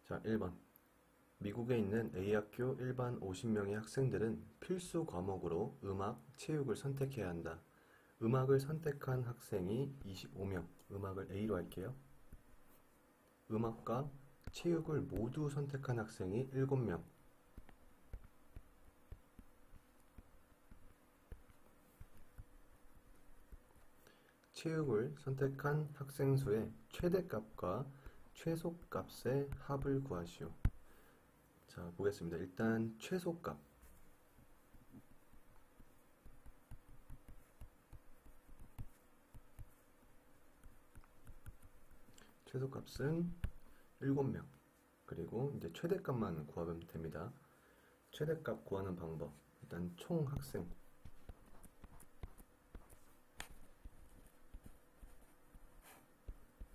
자, 1번. 미국에 있는 A학교 일반 50명의 학생들은 필수 과목으로 음악, 체육을 선택해야 한다. 음악을 선택한 학생이 25명. 음악을 A로 할게요. 음악과 체육을 모두 선택한 학생이 7명. 체육을 선택한 학생 수의 최대값과 최소값의 합을 구하시오. 자, 보겠습니다. 일단 최소값. 최소값은 7명. 그리고 이제 최대값만 구하면 됩니다. 최대값 구하는 방법. 일단 총 학생.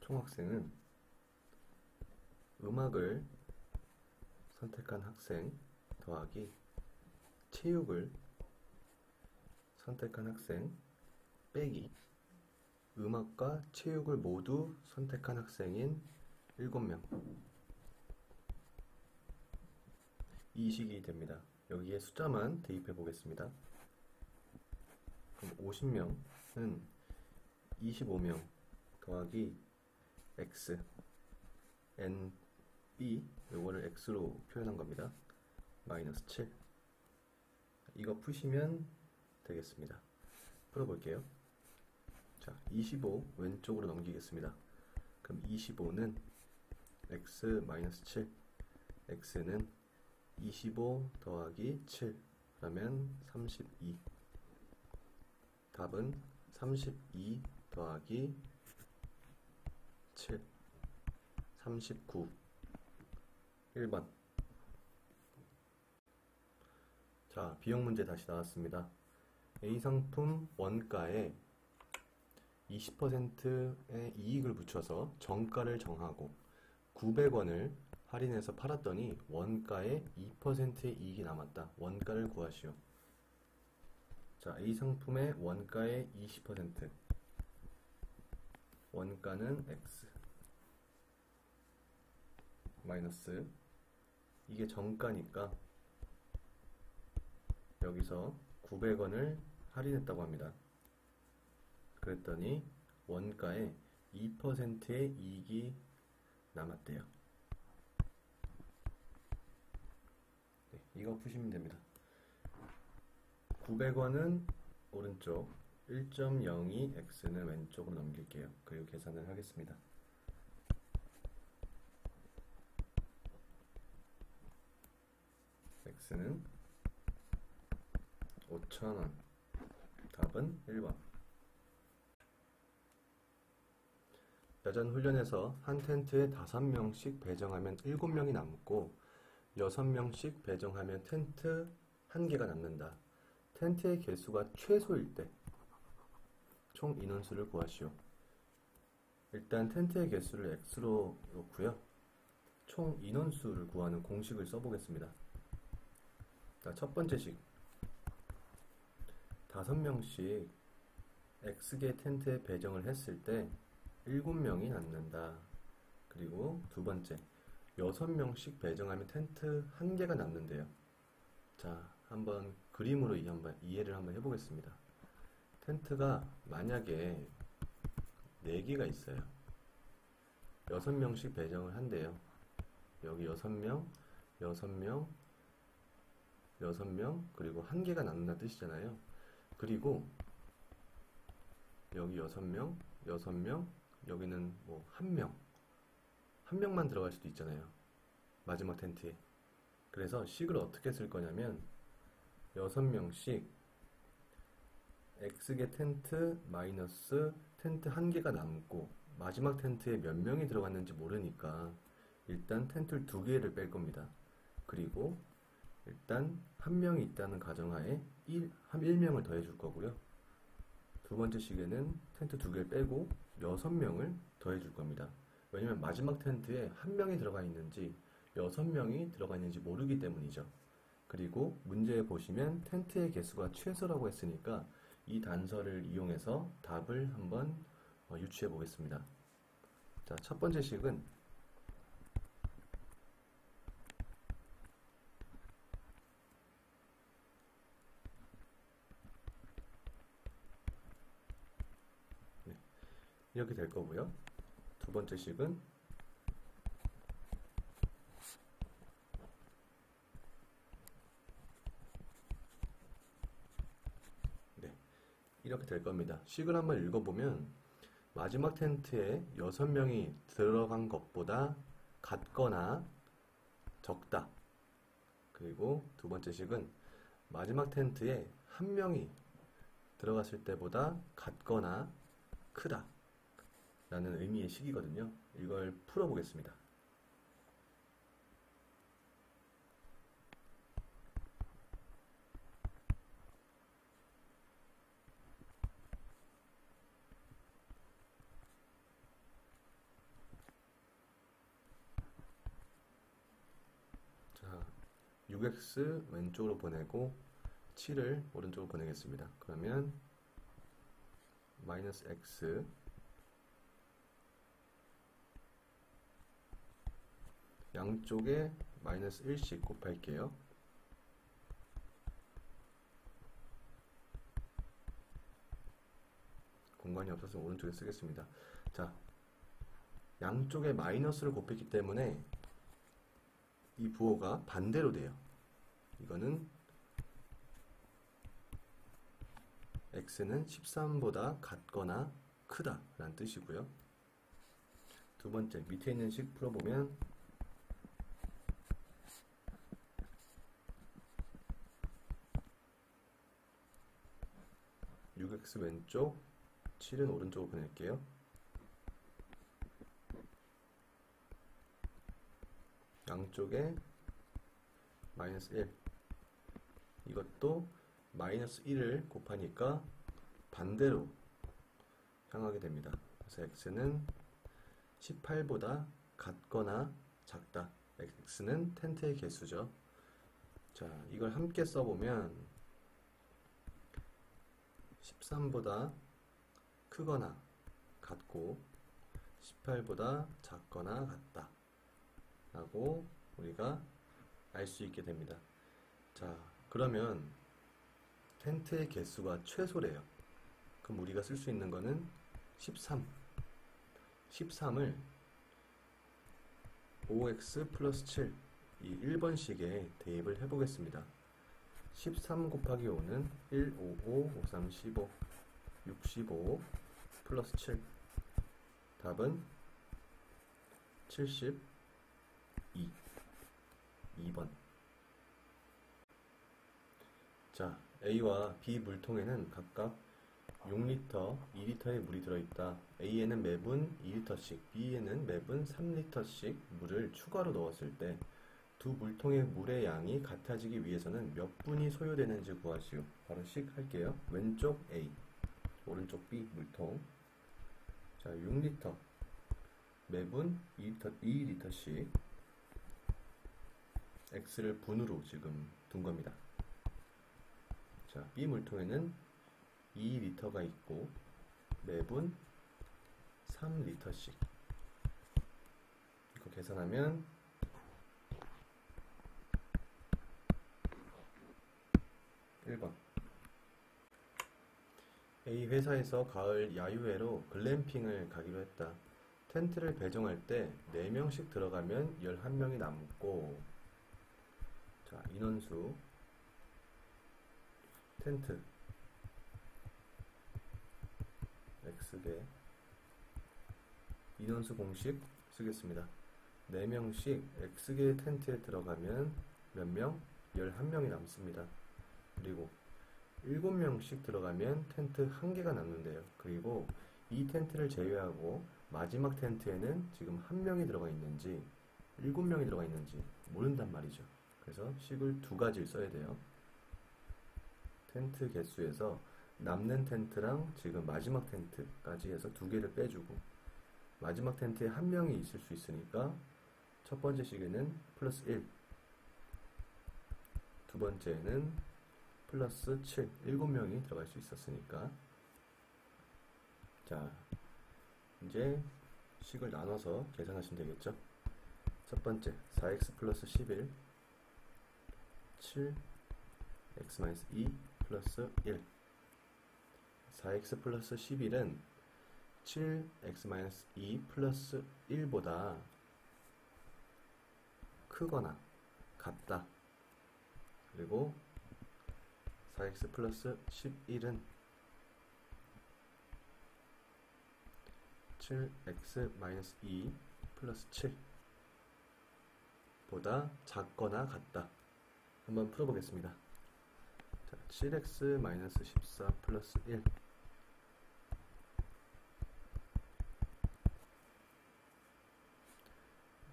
총 학생은 음악을 선택한 학생 더하기 체육을 선택한 학생 빼기 음악과 체육을 모두 선택한 학생인 7명. 이 식이 됩니다. 여기에 숫자만 대입해 보겠습니다. 그럼 50명은 25명 더하기 x n b, 요거를 x로 표현한 겁니다. 마이너스 7. 이거 푸시면 되겠습니다. 풀어볼게요. 자, 25 왼쪽으로 넘기겠습니다. 그럼 25는 x 마이너스 7, x는 25 더하기 7, 그러면 32. 답은 32 더하기 7, 39. 1번. 자, 비용 문제 다시 나왔습니다. A 상품 원가에 20%의 이익을 붙여서 정가를 정하고 900원을 할인해서 팔았더니 원가에 2%의 이익이 남았다. 원가를 구하시오. 자, A 상품의 원가의 20%. 원가는 X. 마이너스. 이게 정가니까 여기서 900원을 할인했다고 합니다. 그랬더니 원가에 2%의 이익이 남았대요. 네, 이거 푸시면 됩니다. 900원은 오른쪽, 1.02x는 왼쪽으로 넘길게요. 그리고 계산을 하겠습니다. x는 5,000원. 답은 1번. 야전 훈련에서 한 텐트에 5명씩 배정하면 7명이 남고 6명씩 배정하면 텐트 1개가 남는다. 텐트의 개수가 최소일 때 총 인원수를 구하시오. 일단 텐트의 개수를 x로 놓고요. 총 인원수를 구하는 공식을 써보겠습니다. 자, 첫 번째 식. 5명씩 x개 텐트에 배정을 했을 때 7명이 남는다. 그리고 두 번째, 6명씩 배정하면 텐트 1개가 남는데요. 자, 한번 그림으로 이해를 한번 해보겠습니다. 텐트가 만약에 4개가 있어요. 6명씩 배정을 한대요. 여기 6명, 6명, 6명, 그리고 1개가 남는다는 뜻이잖아요. 그리고 여기 6명, 6명, 여기는 뭐 1명, 1명만 들어갈 수도 있잖아요. 마지막 텐트에. 그래서 식을 어떻게 쓸 거냐면 6명씩 X개 텐트 마이너스 텐트 1개가 남고 마지막 텐트에 몇 명이 들어갔는지 모르니까 일단 텐트 2개를 뺄 겁니다. 그리고 일단 1명이 있다는 가정하에 1명을 더해 줄 거고요. 두 번째 식에는 텐트 2개를 빼고 6명을 더해 줄 겁니다. 왜냐면 마지막 텐트에 1명이 들어가 있는지 6명이 들어가 있는지 모르기 때문이죠. 그리고 문제에 보시면 텐트의 개수가 최소라고 했으니까 이 단서를 이용해서 답을 한번 유추해 보겠습니다. 자, 첫 번째 식은 이렇게 될 거고요. 두 번째 식은 네, 이렇게 될 겁니다. 식을 한번 읽어보면 마지막 텐트에 6명이 들어간 것보다 같거나 적다. 그리고 두 번째 식은 마지막 텐트에 1명이 들어갔을 때보다 같거나 크다 라는 의미의 식이거든요. 이걸 풀어보겠습니다. 자, 6x 왼쪽으로 보내고 7을 오른쪽으로 보내겠습니다. 그러면 마이너스 x 양쪽에 마이너스 1씩 곱할게요. 공간이 없어서 오른쪽에 쓰겠습니다. 자, 양쪽에 마이너스를 곱했기 때문에 이 부호가 반대로 돼요. 이거는 x는 13보다 같거나 크다 라는 뜻이고요. 두 번째, 밑에 있는 식 풀어보면 6x 왼쪽, 7은 오른쪽으로 보낼게요. 양쪽에 마이너스 1, 이것도 마이너스 1을 곱하니까 반대로 향하게 됩니다. 그래서 x는 18보다 같거나 작다. x는 텐트의 개수죠. 자, 이걸 함께 써보면 13보다 크거나 같고 18보다 작거나 같다 라고 우리가 알 수 있게 됩니다. 자, 그러면 텐트의 개수가 최소래요. 그럼 우리가 쓸 수 있는 거는 13을 5x 플러스 7, 이 1번식에 대입을 해보겠습니다. 13 곱하기 5는 1, 5, 5, 5, 3, 15, 65 플러스 7. 답은 72. 2번. 자, A와 B 물통에는 각각 6리터, 2리터의 물이 들어있다. A에는 매분 2리터씩, B에는 매분 3리터씩 물을 추가로 넣었을 때 두 물통의 물의 양이 같아지기 위해서는 몇 분이 소요되는지 구하시오. 바로 식 할게요. 왼쪽 A, 오른쪽 B 물통. 자, 6리터, 매분 2리터씩 X를 분으로 지금 둔 겁니다. 자, B 물통에는 2리터가 있고 매분 3리터씩. 이거 계산하면 1번. A 회사에서 가을 야유회로 글램핑을 가기로 했다. 텐트를 배정할 때 4명씩 들어가면 11명이 남고, 자, 인원수, 텐트, X개, 인원수 공식 쓰겠습니다. 4명씩 X개의 텐트에 들어가면 몇 명? 11명이 남습니다. 그리고 7명씩 들어가면 텐트 1개가 남는데요. 그리고 이 텐트를 제외하고 마지막 텐트에는 지금 1명이 들어가 있는지 7명이 들어가 있는지 모른단 말이죠. 그래서 식을 2가지를 써야 돼요. 텐트 개수에서 남는 텐트랑 지금 마지막 텐트까지 해서 2개를 빼주고, 마지막 텐트에 1명이 있을 수 있으니까 첫 번째 식에는 플러스 1, 두 번째에는 플러스 7, 7명이 들어갈 수 있었으니까. 자, 이제 식을 나눠서 계산하시면 되겠죠. 첫 번째 4x 플러스 11, 7 x-2 플러스 1. 4x 플러스 11은 7x-2 플러스 1보다 크거나 같다. 그리고 4x 플러스 11은 7x-2 플러스 7 보다 작거나 같다. 한번 풀어보겠습니다. 자, 7x-14 플러스 1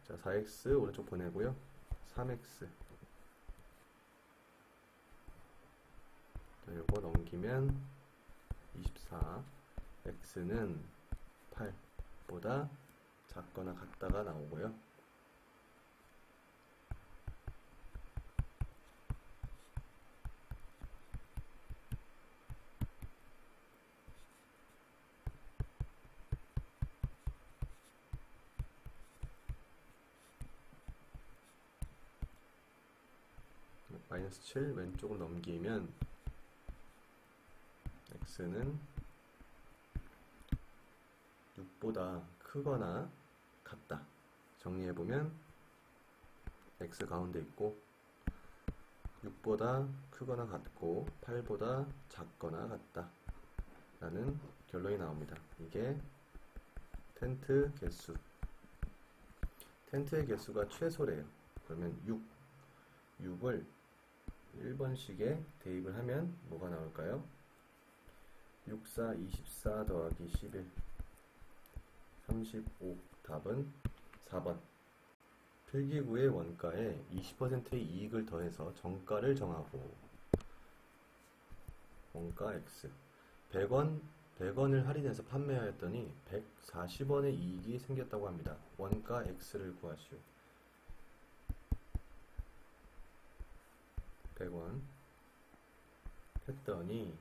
자, 4x 오른쪽 보내고요. 3x 요거 넘기면 24 x는 8보다 작거나 같다가 나오고요. 마이너스 7 왼쪽으로 넘기면 x는 6보다 크거나 같다. 정리해보면 x 가운데 있고 6보다 크거나 같고 8보다 작거나 같다 라는 결론이 나옵니다. 이게 텐트 개수, 텐트의 개수가 최소래요. 그러면 6을 1번식에 대입을 하면 뭐가 나올까요? 6, 4, 24 더하기 11 35 답은 4번. 필기구의 원가에 20%의 이익을 더해서 정가를 정하고 원가 X 100원을 할인해서 판매하였더니 140원의 이익이 생겼다고 합니다. 원가 X를 구하시오. 100원 했더니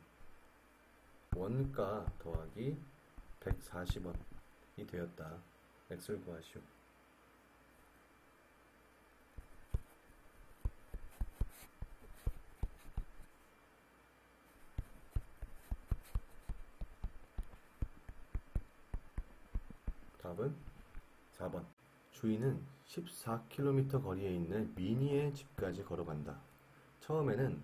원가 더하기 140원이 되었다. X를 구하시오. 답은 4번. 주인은 14km 거리에 있는 미니의 집까지 걸어간다. 처음에는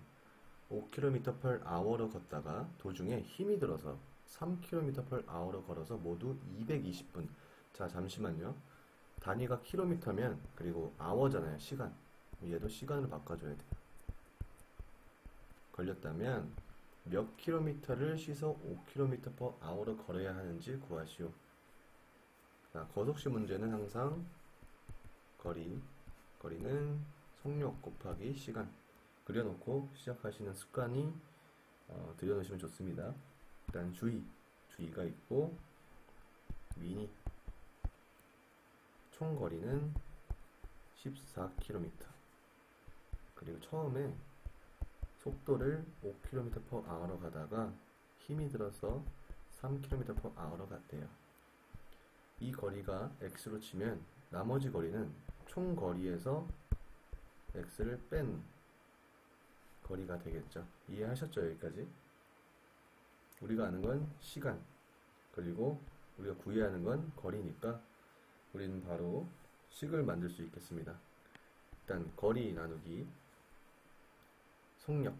5km/h로 걷다가 도중에 힘이 들어서 3km/h로 걸어서 모두 220분. 자, 잠시만요. 단위가 킬로미터면 그리고 hour잖아요. 시간. 얘도 시간으로 바꿔줘야 돼요. 걸렸다면 몇 킬로미터를 쉬서 5km/h로 걸어야 하는지 구하시오. 자, 거속시 문제는 항상 거리는 속력 곱하기 시간 그려놓고 시작하시는 습관이 들여놓으시면 좋습니다. 일단 주의가 있고 미니 총 거리는 14km 그리고 처음에 속도를 5km/h로 가다가 힘이 들어서 3km/h로 갔대요. 이 거리가 x로 치면 나머지 거리는 총 거리에서 x를 뺀 거리가 되겠죠. 이해하셨죠? 여기까지? 우리가 아는 건 시간, 그리고 우리가 구해야 하는 건 거리니까 우리는 바로 식을 만들 수 있겠습니다. 일단 거리 나누기 속력,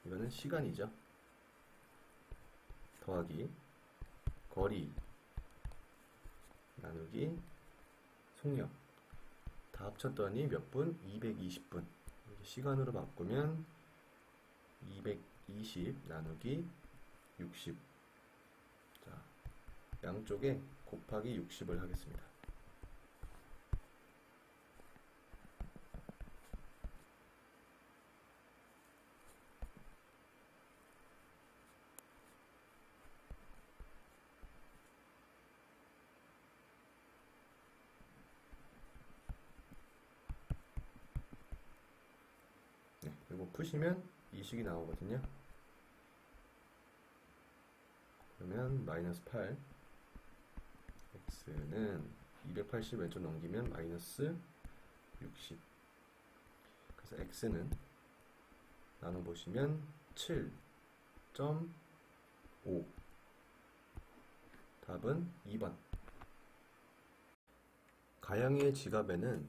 이거는 시간이죠. 더하기 거리 나누기 속력, 다 합쳤더니 몇 분? 220분. 시간으로 바꾸면 220 나누기 60. 자, 양쪽에 곱하기 60을 하겠습니다. 이거 푸시면 이 식이 나오거든요. 그러면 마이너스 8 x는 280 왼쪽 넘기면 마이너스 60. 그래서 x는 나눠보시면 7.5 답은 2번. 가영이의 지갑에는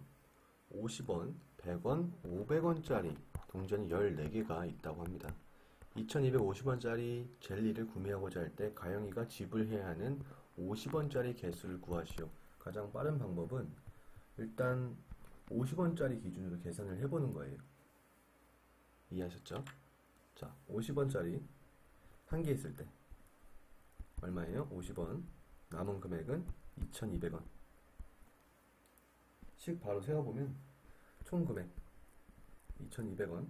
50원, 100원, 500원짜리 동전이 14개가 있다고 합니다. 2250원짜리 젤리를 구매하고자 할 때 가영이가 지불해야 하는 50원짜리 개수를 구하시오. 가장 빠른 방법은 일단 50원짜리 기준으로 계산을 해보는 거예요. 이해하셨죠? 자, 50원짜리 한 개 있을 때 얼마예요? 50원. 남은 금액은 2200원. 식 바로 세어보면 총 금액 2200원은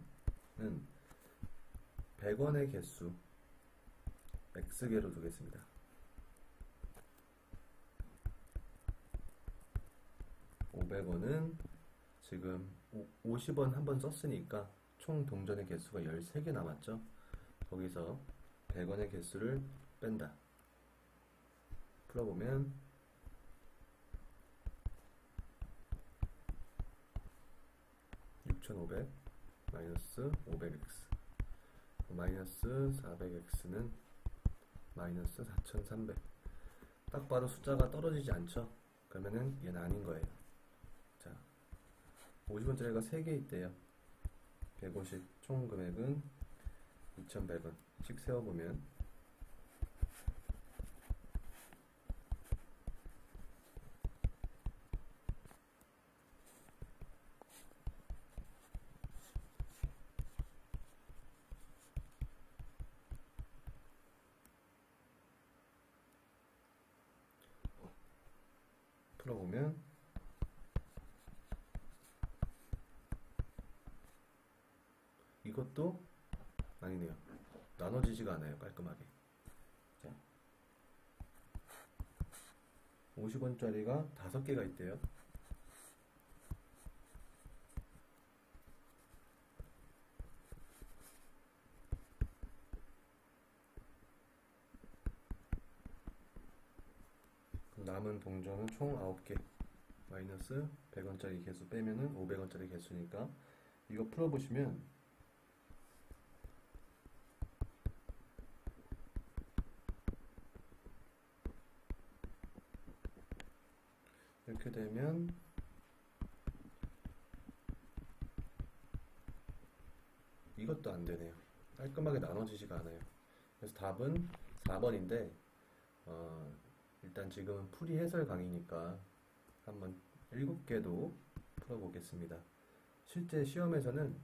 100원의 개수 X개로 두겠습니다. 500원은 지금 50원 한 번 썼으니까 총 동전의 개수가 13개 남았죠. 거기서 100원의 개수를 뺀다. 풀어보면 6500 마이너스 500x 마이너스 400x는 마이너스 4300. 딱 봐도 숫자가 떨어지지 않죠? 그러면은 얘는 아닌 거예요. 자, 50원짜리가 3개 있대요. 150, 총 금액은 2100원. 씩 세워보면 풀어보면 이것도 아니네요. 나눠지지가 않아요. 깔끔하게. 자, 50원짜리가 5개가 있대요. 남은 동전은 총 9개. 마이너스 100원짜리 개수 빼면은 500원짜리 개수니까 이거 풀어보시면 이렇게 되면 이것도 안 되네요. 깔끔하게 나눠지지가 않아요. 그래서 답은 4번인데 일단 지금은 풀이 해설 강의니까 한번 7개도 풀어보겠습니다. 실제 시험에서는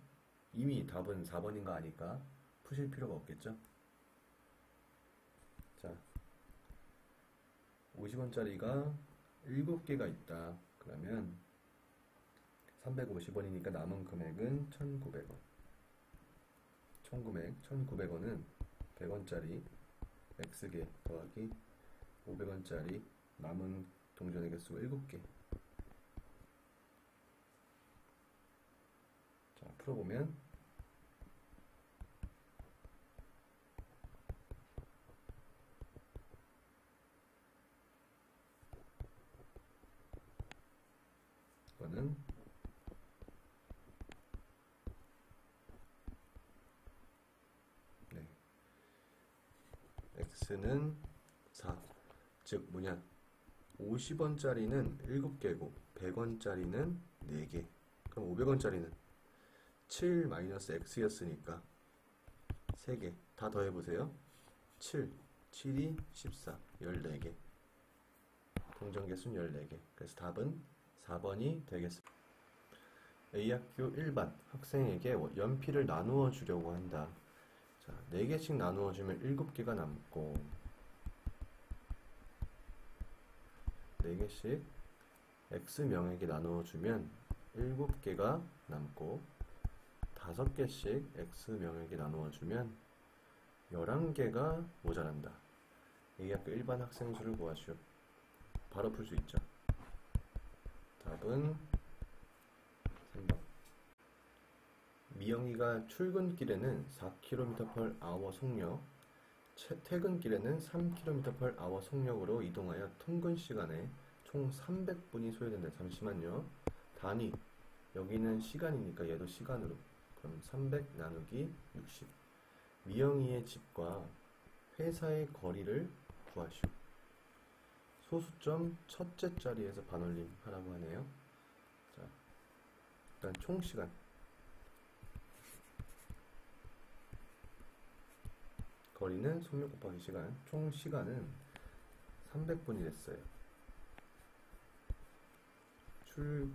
이미 답은 4번인 거 아니까 푸실 필요가 없겠죠? 자, 50원짜리가 7개가 있다. 그러면 350원이니까 남은 금액은 1900원. 총 금액 1900원은 100원짜리 X개 더하기 500원짜리 남은 동전의 개수가 7개. 자, 풀어보면 이거는 X는 4. 즉 뭐냐, 50원짜리는 7개고 100원짜리는 4개. 그럼 500원짜리는 7 마이너스 X였으니까 3개. 다 더해보세요. 7, 7이 14, 14개. 동전 개수는 14개. 그래서 답은 4번이 되겠습니다. A학교 1반 학생에게 연필을 나누어 주려고 한다. 자, 4개씩 나누어 주면 7개가 남고 4개씩 X명에게 나누어 주면 7개가 남고 5개씩 X명에게 나누어 주면 11개가 모자란다. A학교 1반 학생 수를 구하시오. 바로 풀 수 있죠. 답은 3번. 미영이가 출근길에는 4km/h 속력, 퇴근길에는 3km/h 속력으로 이동하여 통근 시간에 총 300분이 소요된다. 잠시만요. 단위, 여기는 시간이니까 얘도 시간으로. 그럼 300 나누기 60. 미영이의 집과 회사의 거리를 구하시오. 소수점 첫째 자리에서 반올림 하라고 하네요. 자, 일단 총 시간. 거리는 속력 곱하기 시간. 총 시간은 300분이 됐어요.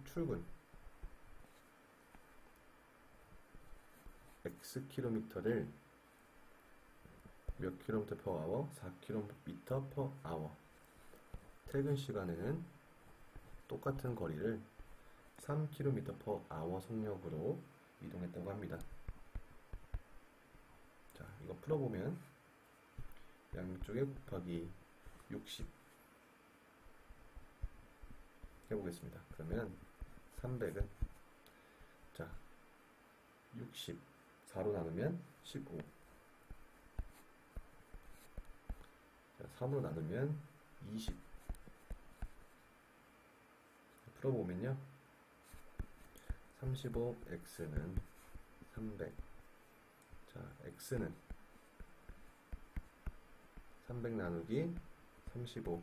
출근. x 킬로미터를 몇 킬로미터 per hour? 4킬로미터 per hour. 퇴근 시간에는 똑같은 거리를 3km per hour 속력으로 이동했다고 합니다. 자, 이거 풀어보면 양쪽에 곱하기 60 해보겠습니다. 그러면 300은 자 60 4로 나누면 15 자, 3으로 나누면 20 풀어보면요 35x는 300 자 x는 300 나누기 35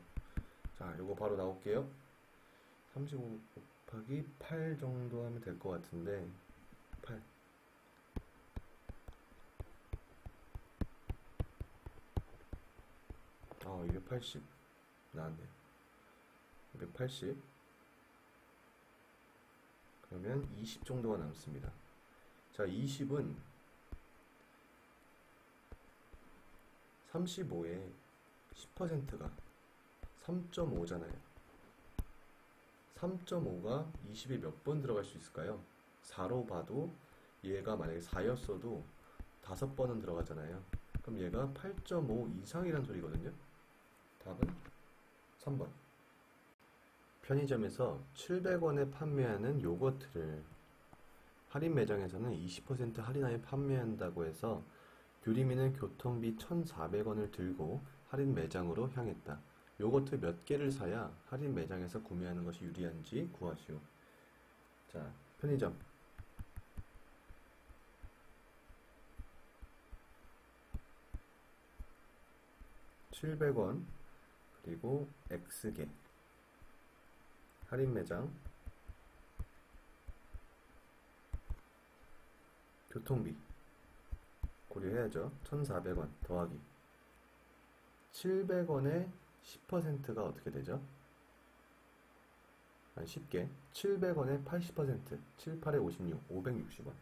자 요거 바로 나올게요 35 곱하기 8 정도 하면 될 것 같은데 8 280 나왔네요 280 그러면 20 정도가 남습니다 자 20은 35에 10%가 3.5잖아요 3.5가 20에 몇 번 들어갈 수 있을까요? 4로 봐도 얘가 만약에 4였어도 5번은 들어가잖아요 그럼 얘가 8.5 이상이란 소리거든요 답은 3번 편의점에서 700원에 판매하는 요거트를 할인 매장에서는 20% 할인하에 판매한다고 해서 규림이는 교통비 1,400원을 들고 할인 매장으로 향했다. 요거트 몇 개를 사야 할인 매장에서 구매하는 것이 유리한지 구하시오. 자, 편의점. $700 그리고 X개 할인 매장 교통비 고려해야죠. 1,400원 더하기 700원에 10%가 어떻게 되죠? 쉽게 700원에 80% 7, 8에 56 560원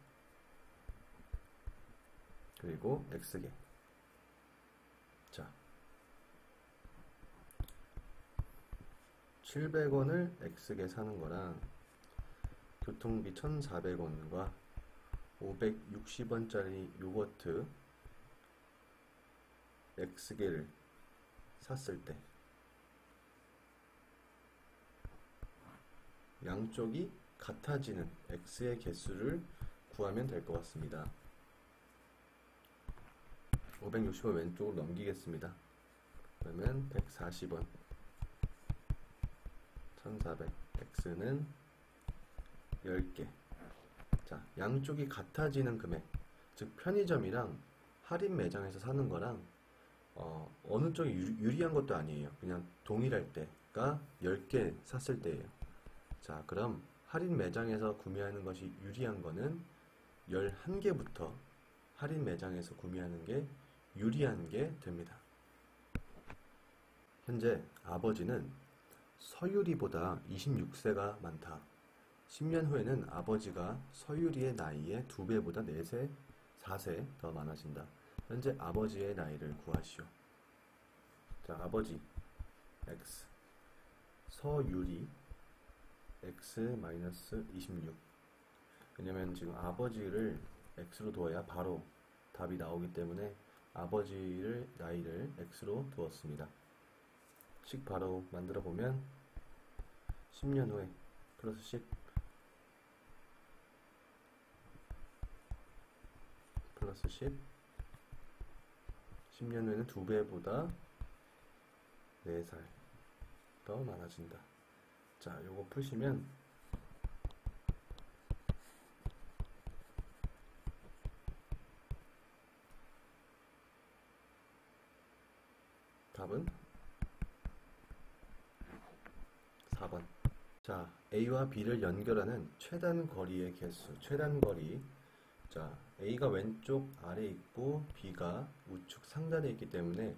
그리고 X개 자 700원을 X개 사는 거랑 교통비 1,400원과 560원짜리 요거트 X개를 샀을 때 양쪽이 같아지는 X의 개수를 구하면 될 것 같습니다. 560원 왼쪽으로 넘기겠습니다. 그러면 140원 1400 X는 10개 자, 양쪽이 같아지는 금액 즉 편의점이랑 할인 매장에서 사는 거랑 어느 쪽이 유리한 것도 아니에요. 그냥 동일할 때가 10개 샀을 때예요. 자, 그럼 할인 매장에서 구매하는 것이 유리한 거는 11개부터 할인 매장에서 구매하는 게 유리한 게 됩니다. 현재 아버지는 서유리보다 26세가 많다. 10년 후에는 아버지가 서유리의 나이의 2배보다 4세, 4세 더 많아진다. 현재 아버지의 나이를 구하시오. 자, 아버지 X 서유리 X-26 왜냐면 지금 아버지를 X로 두어야 바로 답이 나오기 때문에 아버지를 나이를 X로 두었습니다. 식 바로 만들어 보면 10년 후에 플러스 10 플러스 10 10년 후에는 2배보다 4살 더 많아진다. 자, 요거 푸시면 답은 자, A와 B를 연결하는 최단 거리의 개수, 최단 거리. 자, A가 왼쪽 아래에 있고 B가 우측 상단에 있기 때문에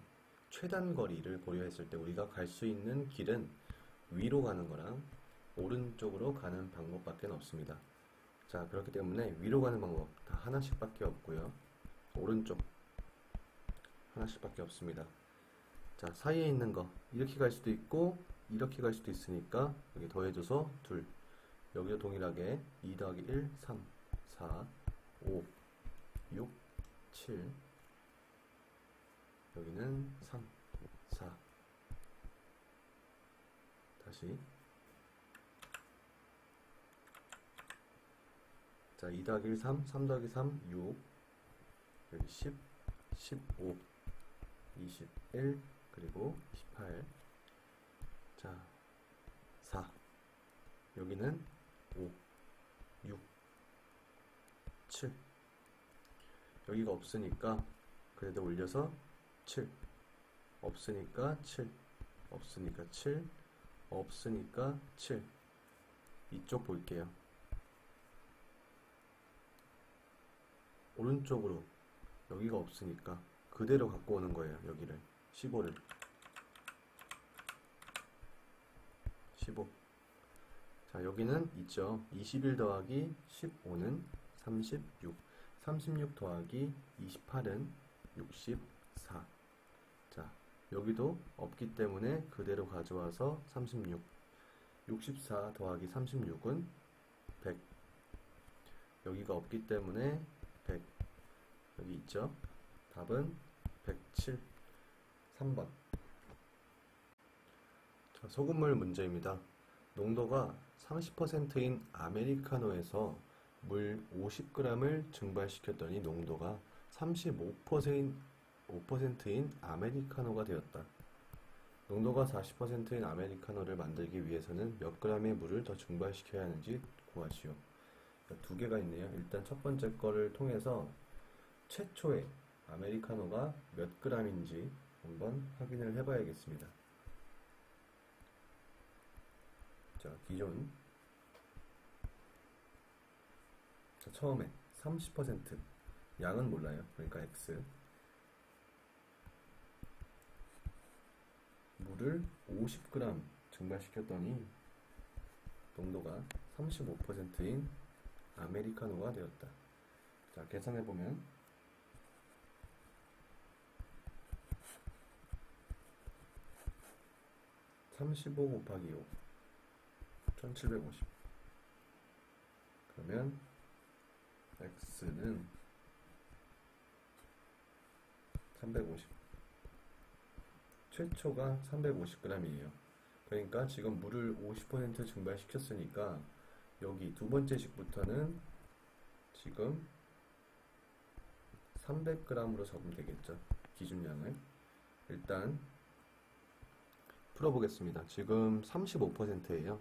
최단 거리를 고려했을 때 우리가 갈 수 있는 길은 위로 가는 거랑 오른쪽으로 가는 방법밖에 없습니다. 자, 그렇기 때문에 위로 가는 방법 다 하나씩밖에 없고요. 오른쪽 하나씩밖에 없습니다. 자, 사이에 있는 거 이렇게 갈 수도 있고 이렇게 갈 수도 있으니까 여기 더해줘서 2, 여기도 동일하게 2 더하기 1, 3, 4, 5, 6, 7, 여기는 3, 4, 다시 자, 2 더하기 1, 3, 3 더하기 3, 6, 여기 10, 15, 21, 그리고 18, 자, 4, 여기는 5, 6, 7, 여기가 없으니까 그래도 올려서 7, 없으니까 7, 없으니까 7, 없으니까 7. 이쪽 볼게요. 오른쪽으로 여기가 없으니까 그대로 갖고 오는 거예요. 여기를 15를 15. 자, 여기는 있죠. 21 더하기 15는 36, 36 더하기 28은 64. 자, 여기도 없기 때문에 그대로 가져와서 36, 64 더하기 36은 100. 여기가 없기 때문에 100. 여기 있죠. 답은 107. 3번. 자, 소금물 문제입니다. 농도가 30%인 아메리카노에서 물 50g을 증발시켰더니 농도가 35%인 아메리카노가 되었다. 농도가 40%인 아메리카노를 만들기 위해서는 몇 g의 물을 더 증발시켜야 하는지 구하시오. 두 개가 있네요. 일단 첫 번째 거를 통해서 최초의 아메리카노가 몇 g인지 한번 확인을 해봐야겠습니다. 자, 기존 자, 처음에 30% 양은 몰라요. 그러니까 X 물을 50g 증발시켰더니 농도가 35%인 아메리카노가 되었다. 자, 계산해보면 35 곱하기 5 1750. 그러면 X는 350. 최초가 350g이에요. 그러니까 지금 물을 50% 증발시켰으니까 여기 두 번째 식부터는 지금 300g으로 적으면 되겠죠. 기준량을. 일단 풀어보겠습니다. 지금 35%예요.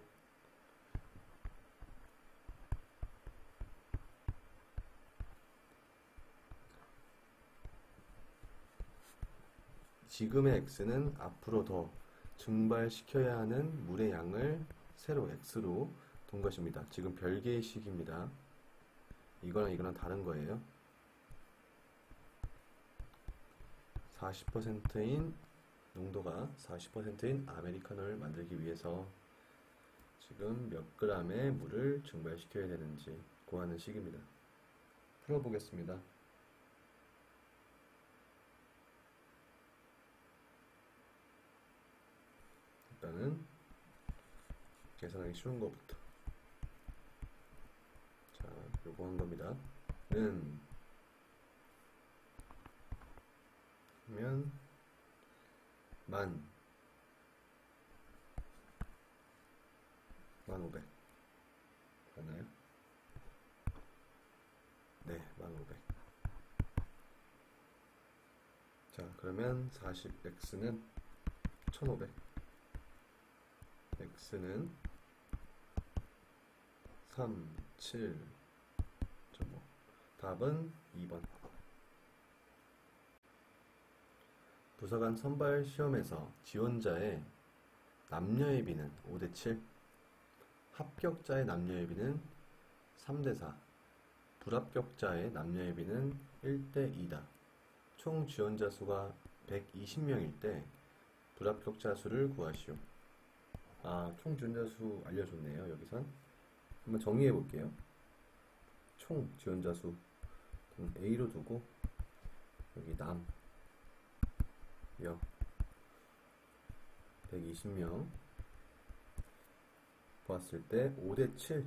지금의 X는 앞으로 더 증발시켜야 하는 물의 양을 세로 X로 둔 것입니다. 지금 별개의 식입니다. 이거랑 이거랑 다른 거예요. 40%인 농도가 40%인 아메리카노를 만들기 위해서 지금 몇 g의 물을 증발시켜야 되는지 구하는 식입니다. 풀어보겠습니다. 일단은 계산하기 쉬운 것부터. 자, 요거 한 겁니다. 는 하면 1500 맞나요? 네, 1500. 자, 그러면 40x는 1500, x는 3, 7.5. 답은 2번. 부사관 선발 시험에서 지원자의 남녀의 비는 5대 7, 합격자의 남녀의 비는 3대4, 불합격자의 남녀의 비는 1대2다. 총 지원자 수가 120명일 때 불합격자 수를 구하시오. 총 지원자 수 알려줬네요. 여기선 한번 정리해 볼게요. 총 지원자 수 A로 두고 여기 남, 여 120명 보았을 때 5대7.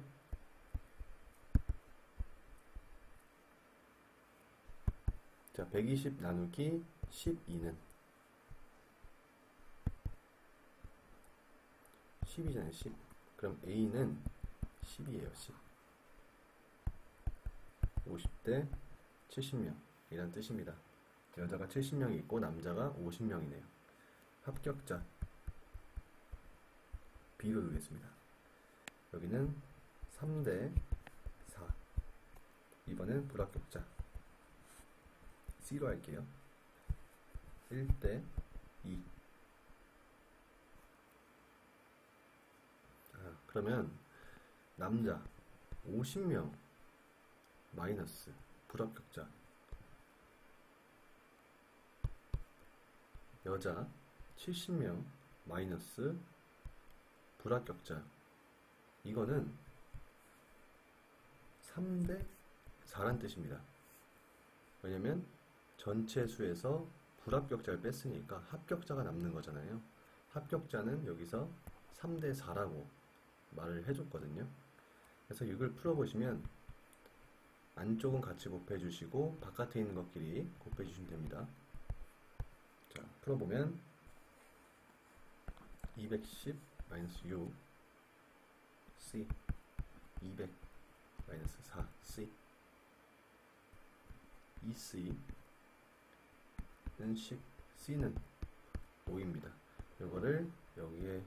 자, 120 나누기 12는 10이잖아요. 10. 그럼 A는 10이에요. 10. 50대 70명 이란 뜻입니다. 여자가 70명이 있고 남자가 50명이네요. 합격자 B로 두겠습니다. 여기는 3대 4. 2번은 불합격자 C로 할게요. 1대 2. 그러면 남자 50명 마이너스 불합격자, 여자 70명 마이너스 불합격자. 이거는 3대 4란 뜻입니다. 왜냐면 전체 수에서 불합격자를 뺐으니까 합격자가 남는 거잖아요. 합격자는 여기서 3대 4라고 말을 해줬거든요. 그래서 이걸 풀어보시면 안쪽은 같이 곱해주시고 바깥에 있는 것끼리 곱해주시면 됩니다. 자, 풀어보면 210 마이너스 6 C 200 마이너스 4 C 2C는 10 C는 5입니다. 이거를 여기에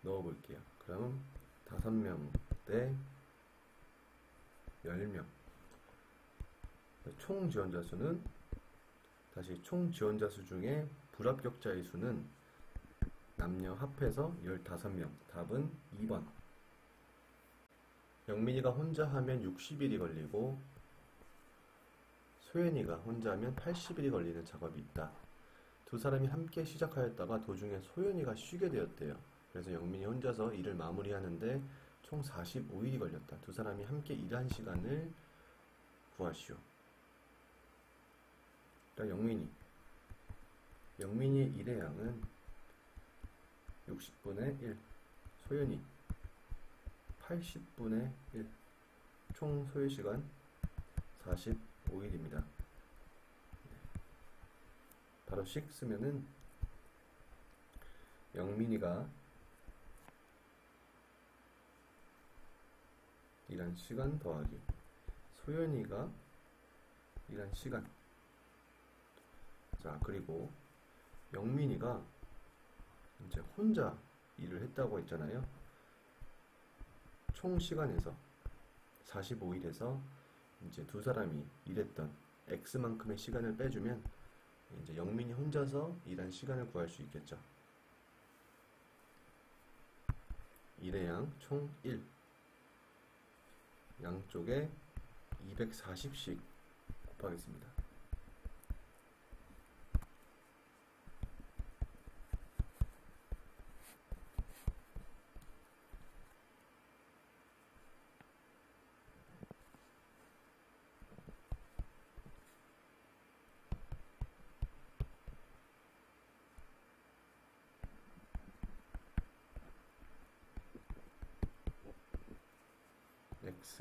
넣어 볼게요. 그럼 5명 대 10명. 총 지원자 수는 다시 총 지원자 수 중에 불합격자의 수는 남녀 합해서 15명. 답은 2번. 영민이가 혼자 하면 60일이 걸리고 소연이가 혼자 하면 80일이 걸리는 작업이 있다. 두 사람이 함께 시작하였다가 도중에 소연이가 쉬게 되었대요. 그래서 영민이 혼자서 일을 마무리하는데 총 45일이 걸렸다. 두 사람이 함께 일한 시간을 구하시오. 그러니까 영민이의 일의 양은 60분의 1, 소연이 80분의 1, 총 소요시간 45일입니다. 바로 씩 쓰면은 영민이가 일한 시간 더하기 소연이가 일한 시간. 자, 그리고 영민이가 이제 혼자 일을 했다고 했잖아요. 총 시간에서 45일에서 이제 두 사람이 일했던 X만큼의 시간을 빼주면 이제 영민이 혼자서 일한 시간을 구할 수 있겠죠. 일의 양 총 1. 양쪽에 240씩 곱하겠습니다.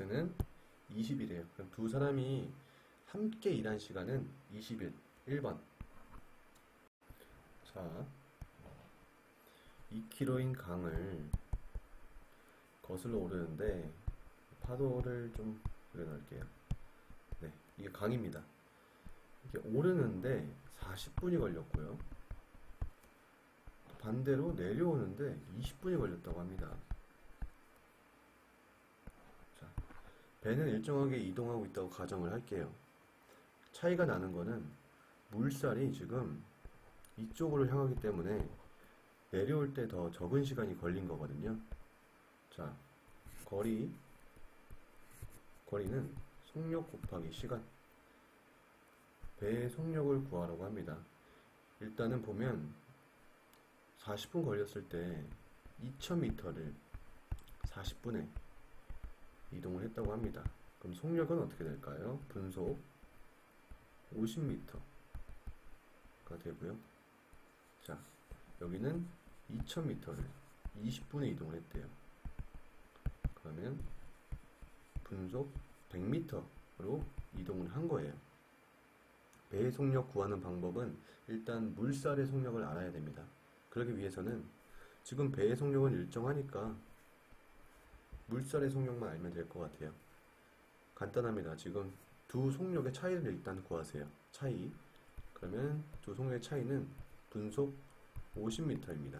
X는 20일이에요. 그럼 두 사람이 함께 일한 시간은 20일. 1번. 자, 2km인 강을 거슬러 오르는데 파도를 좀 그려놓을게요. 네, 이게 강입니다. 이게 오르는데 40분이 걸렸고요. 반대로 내려오는데 20분이 걸렸다고 합니다. 배는 일정하게 이동하고 있다고 가정을 할게요. 차이가 나는 거는 물살이 지금 이쪽으로 향하기 때문에 내려올 때 더 적은 시간이 걸린 거거든요. 자, 거리는 속력 곱하기 시간, 배의 속력을 구하라고 합니다. 일단은 보면 40분 걸렸을 때 2000m를 40분에 이동을 했다고 합니다. 그럼 속력은 어떻게 될까요? 분속 50m가 되고요. 자, 여기는 2000m를 20분에 이동을 했대요. 그러면 분속 100m로 이동을 한 거예요. 배의 속력 구하는 방법은 일단 물살의 속력을 알아야 됩니다. 그러기 위해서는 지금 배의 속력은 일정하니까 물살의 속력만 알면 될 것 같아요. 간단합니다. 지금 두 속력의 차이를 일단 구하세요. 차이. 그러면 두 속력의 차이는 분속 50m입니다.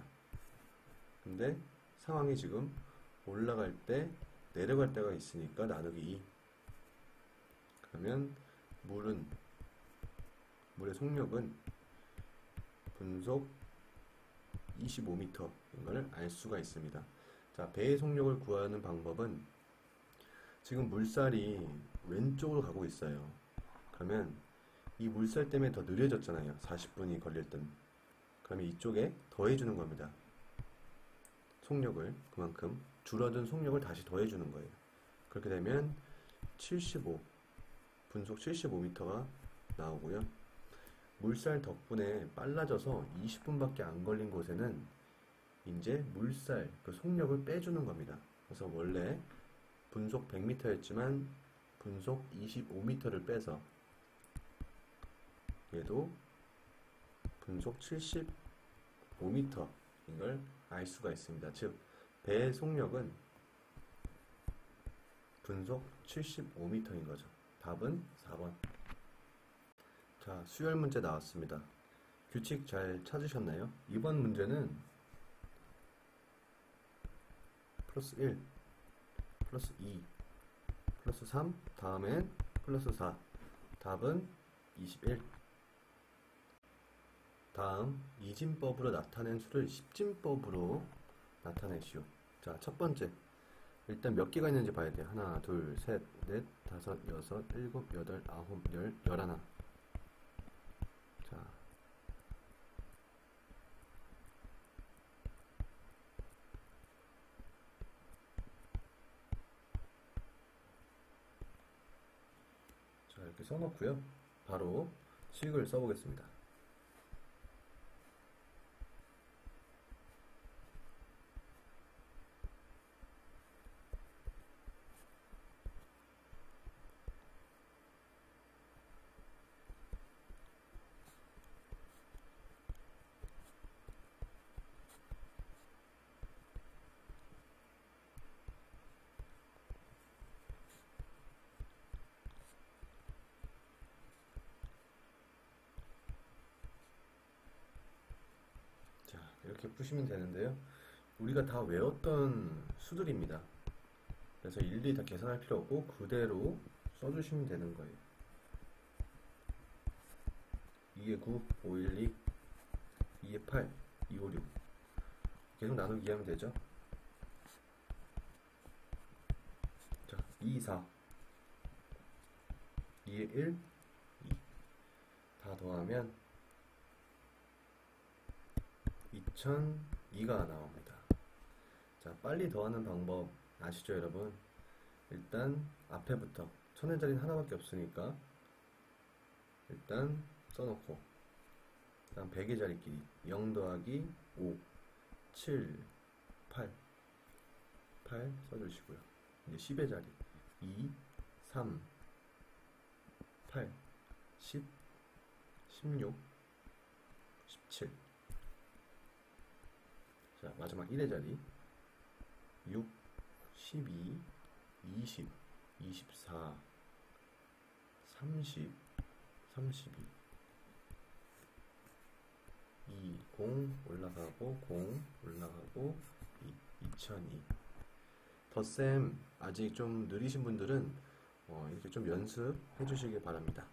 근데 상황이 지금 올라갈 때 내려갈 때가 있으니까 나누기 2. 그러면 물의 속력은 분속 25m인 걸 알 수가 있습니다. 자, 배의 속력을 구하는 방법은 지금 물살이 왼쪽으로 가고 있어요. 그러면 이 물살 때문에 더 느려졌잖아요. 40분이 걸릴 땐. 그러면 이쪽에 더해주는 겁니다. 속력을 그만큼 줄어든 속력을 다시 더해주는 거예요. 그렇게 되면 75, 분속 75m가 나오고요. 물살 덕분에 빨라져서 20분밖에 안 걸린 곳에는 이제 물살, 그 속력을 빼주는 겁니다. 그래서 원래 분속 100m였지만 분속 25m를 빼서 얘도 분속 75m인 걸 알 수가 있습니다. 즉, 배의 속력은 분속 75m인 거죠. 답은 4번. 자, 수열 문제 나왔습니다. 규칙 잘 찾으셨나요? 이번 문제는 플러스 1, 플러스 2, 플러스 3, 다음엔 플러스 4. 답은 21. 다음 이진법으로 나타낸 수를 십진법으로 나타내시오. 자, 첫 번째. 일단 몇 개가 있는지 봐야 돼요. 하나, 둘, 셋, 넷, 다섯, 여섯, 일곱, 여덟, 아홉, 열, 열하나. 자, 이렇게 써놓고요. 바로 식을 써보겠습니다. 이렇게 푸시면 되는데요. 우리가 다 외웠던 수들입니다. 그래서 일일이 다 계산할 필요 없고 그대로 써주시면 되는 거예요. 2에 9, 5, 1, 2, 2에 8, 2, 5, 6 계속 나누기 하면 되죠. 자, 2, 4 2에 1, 2 다 더하면 2002가 나옵니다. 자, 빨리 더하는 방법 아시죠, 여러분? 일단 앞에부터 천의 자리는 하나밖에 없으니까 일단 써놓고, 다음 100의 자리끼리 0 더하기 5, 7, 8 써주시고요. 이제 10의 자리 2, 3, 8, 10, 16, 17. 자, 마지막 1의 자리 6, 12, 20, 24, 30, 32 2, 0 올라가고 0 올라가고 2002. 덧셈 아직 좀 느리신 분들은 이렇게 좀 연습해 주시길 바랍니다.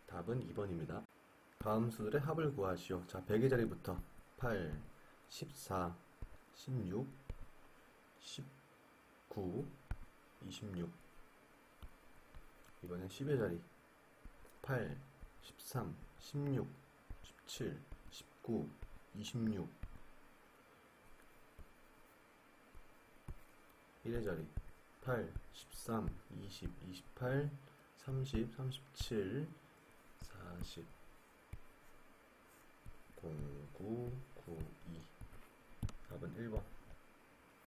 답은 2번입니다. 다음 수들의 합을 구하시오. 자, 100의 자리부터 8, 14, 16, 19, 26. 이번엔 10의 자리. 8, 13, 16, 17, 19, 26. 1의 자리. 8, 13, 20, 28, 30, 37, 40, 09, 92. 답은 1번.